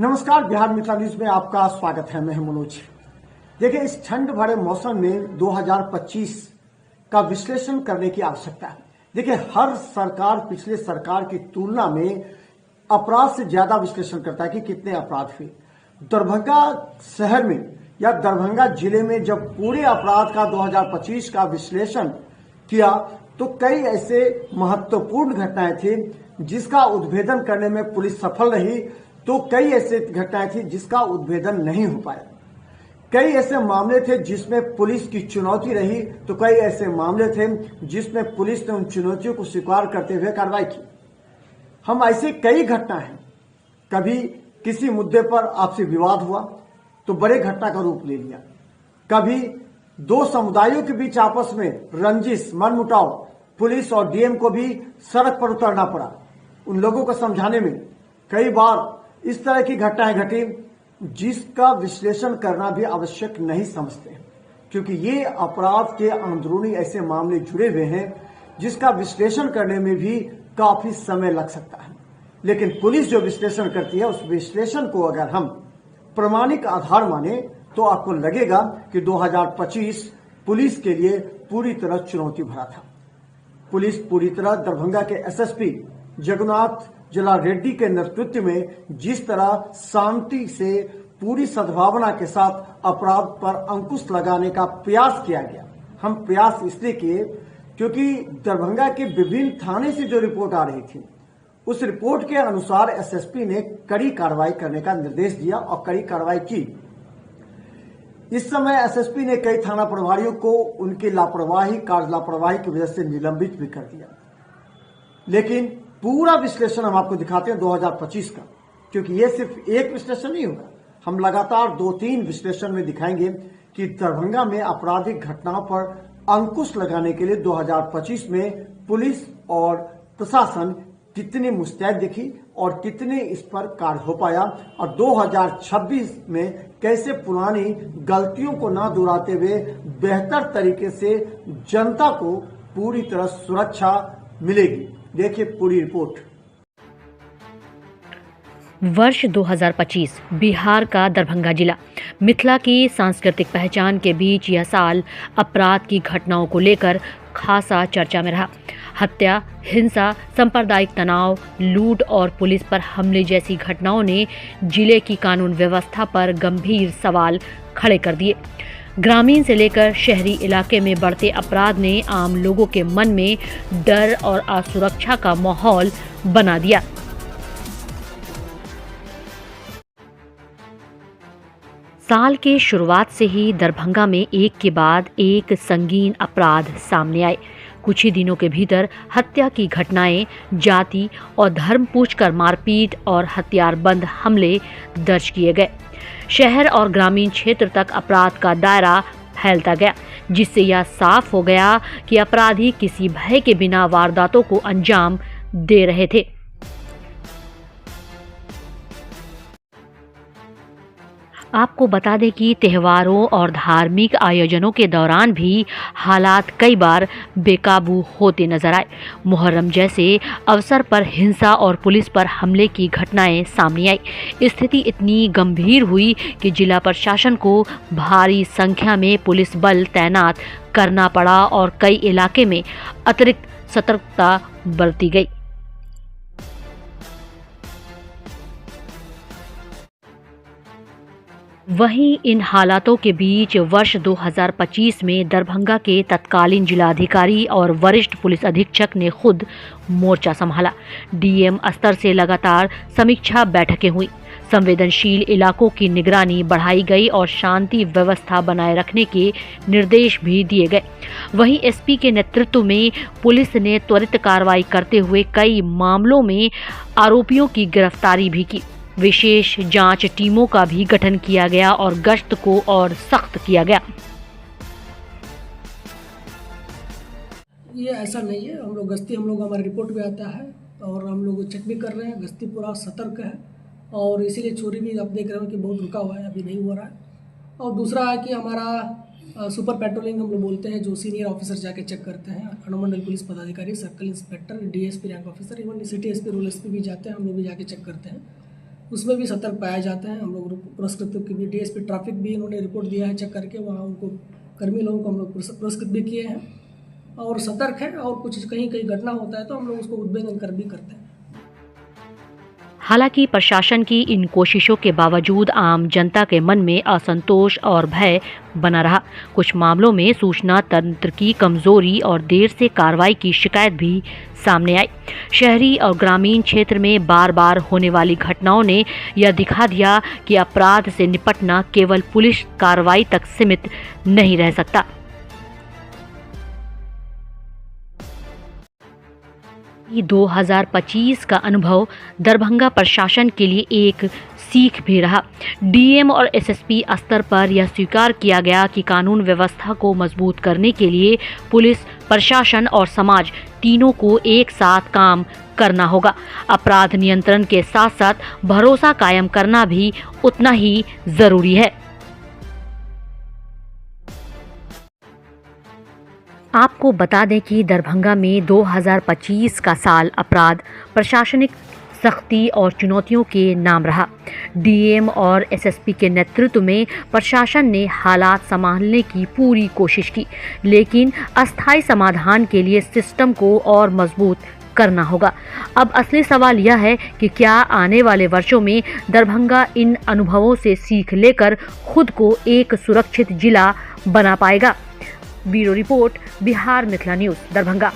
नमस्कार, बिहार मिथिला न्यूज में आपका स्वागत है। मैं मनोज। देखिए, इस ठंड भरे मौसम में 2025 का विश्लेषण करने की आवश्यकता है। देखिए, हर सरकार पिछले सरकार की तुलना में अपराध से ज्यादा विश्लेषण करता है कि कितने अपराध हुए। दरभंगा शहर में या दरभंगा जिले में जब पूरे अपराध का 2025 का विश्लेषण किया तो कई ऐसे महत्वपूर्ण घटनाएं थी जिसका उद्भेदन करने में पुलिस सफल रही, तो कई ऐसे घटनाएं थी जिसका उद्भेदन नहीं हो पाया। कई ऐसे मामले थे जिसमें पुलिस की चुनौती रही, तो कई ऐसे मामले थे जिसमें पुलिस ने उन चुनौतियों को स्वीकार करते हुए कार्रवाई की। हम ऐसे कई घटना हैं, कभी किसी मुद्दे पर आपसी विवाद हुआ तो बड़े घटना का रूप ले लिया, कभी दो समुदायों के बीच आपस में रंजिश मनमुटाव, पुलिस और डीएम को भी सड़क पर उतरना पड़ा उन लोगों को समझाने में। कई बार इस तरह की घटनाएं घटी जिसका विश्लेषण करना भी आवश्यक नहीं समझते, क्योंकि ये अपराध के अंदरूनी ऐसे मामले जुड़े हुए हैं जिसका विश्लेषण करने में भी काफी समय लग सकता है। लेकिन पुलिस जो विश्लेषण करती है, उस विश्लेषण को अगर हम प्रमाणिक आधार माने तो आपको लगेगा कि 2025 पुलिस के लिए पूरी तरह चुनौती भरा था। पुलिस पूरी तरह दरभंगा के एसएसपी जगन्नाथ जला रेड्डी के नेतृत्व में जिस तरह शांति से पूरी सद्भावना के साथ अपराध पर अंकुश लगाने का प्रयास किया गया। हम प्रयास इसलिए किए क्योंकि दरभंगा के विभिन्न थाने से जो रिपोर्ट आ रही थी, उस रिपोर्ट के अनुसार एसएसपी ने कड़ी कार्रवाई करने का निर्देश दिया और कड़ी कार्रवाई की। इस समय एसएसपी ने कई थाना प्रभारियों को उनकी कार्य लापरवाही की वजह से निलंबित भी कर दिया। लेकिन पूरा विश्लेषण हम आपको दिखाते हैं 2025 का, क्योंकि ये सिर्फ एक विश्लेषण नहीं होगा। हम लगातार 2-3 विश्लेषण में दिखाएंगे कि दरभंगा में आपराधिक घटनाओं पर अंकुश लगाने के लिए 2025 में पुलिस और प्रशासन कितनी मुस्तैद दिखी और कितने इस पर कार्य हो पाया, और 2026 में कैसे पुरानी गलतियों को ना दोहराते हुए बेहतर तरीके से जनता को पूरी तरह सुरक्षा मिलेगी। देखिए पूरी रिपोर्ट। वर्ष 2025 बिहार का दरभंगा जिला मिथिला की सांस्कृतिक पहचान के बीच यह साल अपराध की घटनाओं को लेकर खासा चर्चा में रहा। हत्या, हिंसा, सांप्रदायिक तनाव, लूट और पुलिस पर हमले जैसी घटनाओं ने जिले की कानून व्यवस्था पर गंभीर सवाल खड़े कर दिए। ग्रामीण से लेकर शहरी इलाके में बढ़ते अपराध ने आम लोगों के मन में डर और असुरक्षा का माहौल बना दिया। साल के शुरुआत से ही दरभंगा में एक के बाद एक संगीन अपराध सामने आए। कुछ ही दिनों के भीतर हत्या की घटनाएं, जाति और धर्म पूछकर मारपीट और हथियारबंद हमले दर्ज किए गए। शहर और ग्रामीण क्षेत्र तक अपराध का दायरा फैलता गया, जिससे यह साफ हो गया कि अपराधी किसी भय के बिना वारदातों को अंजाम दे रहे थे। आपको बता दें कि त्योहारों और धार्मिक आयोजनों के दौरान भी हालात कई बार बेकाबू होते नजर आए। मुहर्रम जैसे अवसर पर हिंसा और पुलिस पर हमले की घटनाएं सामने आई। स्थिति इतनी गंभीर हुई कि जिला प्रशासन को भारी संख्या में पुलिस बल तैनात करना पड़ा और कई इलाके में अतिरिक्त सतर्कता बरती गई। वहीं इन हालातों के बीच वर्ष 2025 में दरभंगा के तत्कालीन जिलाधिकारी और वरिष्ठ पुलिस अधीक्षक ने खुद मोर्चा संभाला। डीएम स्तर से लगातार समीक्षा बैठकें हुई, संवेदनशील इलाकों की निगरानी बढ़ाई गई और शांति व्यवस्था बनाए रखने के निर्देश भी दिए गए। वहीं एसपी के नेतृत्व में पुलिस ने त्वरित कार्रवाई करते हुए कई मामलों में आरोपियों की गिरफ्तारी भी की। विशेष जांच टीमों का भी गठन किया गया और गश्त को और सख्त किया गया। ये ऐसा नहीं है, हम लोग गश्ती, हम लोग हमारी रिपोर्ट भी आता है और हम लोग चेक भी कर रहे हैं। गश्ती पूरा सतर्क है और इसीलिए चोरी भी आप देख रहे हो कि बहुत रुका हुआ है, अभी नहीं हो रहा है। और दूसरा है कि हमारा सुपर पेट्रोलिंग हम लोग बोलते हैं, जो सीनियर ऑफिसर जाके चेक करते हैं, अनुमंडल पुलिस पदाधिकारी, circle inspector, DSP rank officer, even city SP, rural SP भी जाते हैं, हम लोग भी जाके चेक करते हैं। उसमें भी सतर्क पाए जाते हैं। हम लोग पुरस्कृत की भी डीएसपी ट्रैफिक भी इन्होंने रिपोर्ट दिया है, चेक करके वहाँ उनको कर्मी लोगों को हम लोग पुरस्कृत भी किए हैं और सतर्क है। और कुछ कहीं कहीं घटना होता है तो हम लोग उसको उद्भेदन कर भी करते हैं। हालांकि प्रशासन की इन कोशिशों के बावजूद आम जनता के मन में असंतोष और भय बना रहा। कुछ मामलों में सूचना तंत्र की कमजोरी और देर से कार्रवाई की शिकायत भी सामने आई। शहरी और ग्रामीण क्षेत्र में बार बार होने वाली घटनाओं ने यह दिखा दिया कि अपराध से निपटना केवल पुलिस कार्रवाई तक सीमित नहीं रह सकता। 2025 का अनुभव दरभंगा प्रशासन के लिए एक सीख भी रहा। डीएम और एसएसपी स्तर पर यह स्वीकार किया गया कि कानून व्यवस्था को मजबूत करने के लिए पुलिस, प्रशासन और समाज तीनों को एक साथ काम करना होगा। अपराध नियंत्रण के साथ साथ भरोसा कायम करना भी उतना ही जरूरी है। आपको बता दें कि दरभंगा में 2025 का साल अपराध, प्रशासनिक सख्ती और चुनौतियों के नाम रहा। डीएम और एसएसपी के नेतृत्व में प्रशासन ने हालात संभालने की पूरी कोशिश की, लेकिन अस्थायी समाधान के लिए सिस्टम को और मजबूत करना होगा। अब असली सवाल यह है कि क्या आने वाले वर्षों में दरभंगा इन अनुभवों से सीख लेकर खुद को एक सुरक्षित जिला बना पाएगा। Bureau report, Bihar Mithila news, Darbhanga.